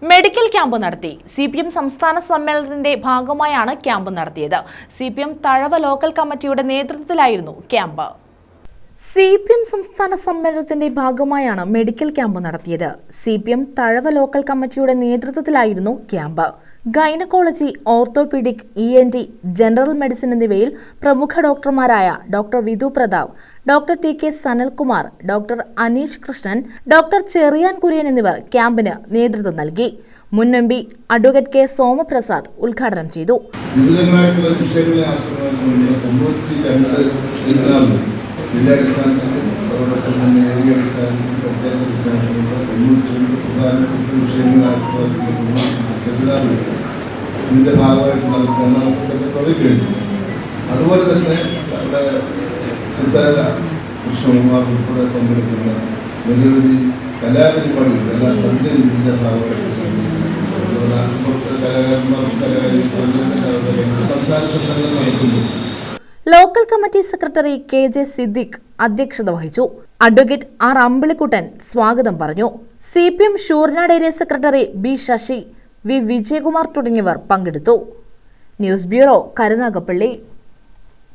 Medical camp നടത്തി. CPM സംസ്ഥാന സമ്മേളനത്തിന്റെ ഭാഗമായാണ് ക്യാമ്പ് നടത്തിയത്. CPM തഴവ ലോക്കൽ കമ്മിറ്റിയുടെ നേതൃത്വത്തിലായിരുന്നു ക്യാമ്പ്. CPM സംസ്ഥാന സമ്മേളനത്തിന്റെ ഭാഗമായാണ് മെഡിക്കൽ ക്യാമ്പ് നടത്തിയത്. CPM തഴവ ലോക്കൽ കമ്മിറ്റിയുടെ നേതൃത്വത്തിലായിരുന്നു camp. Gynaecology, orthopaedic, ENT, general medicine എന്നിവയിൽ പ്രമുഖ ഡോക്ടർമാരായ doctor Vidhu Prathap, doctor TK Sanalkumar, doctor Aneesh Krishnan, doctor Cherian Kurian എന്നിവർ ക്യാമ്പിന് നേതൃത്വം നൽകി. മുൻ MP അഡ്വക്കേറ്റ് K സോമപ്രസാദ് ഉദ്ഘാടനം ചെയ്തു. ഇതിന്റെ ഭാഗമായിട്ട് തുടങ്ങി. അതുപോലെ തന്നെ നമ്മുടെ സിദ്ധാര കൃഷ്ണകുമാർ ഉൾപ്പെടെ പങ്കെടുക്കുന്ന നിരവധി കലാപരിപാടികൾ എല്ലാ സന്ധ്യയും ഇതിന്റെ ഭാഗമായിട്ട് സംസ്ഥാന സമ്മേളനം നടക്കുന്നു. Local committee secretary KJ Siddique അധ്യക്ഷത വഹിച്ചു. അഡ്വക്കേറ്റ് R അമ്പിളിക്കുട്ടൻ സ്വാഗതം പറഞ്ഞു. CPM Sooranad area secretary B Sasi, V Vijayakumar തുടങ്ങിയവർ പങ്കെടുത്തു. News bureau, Karunagappally.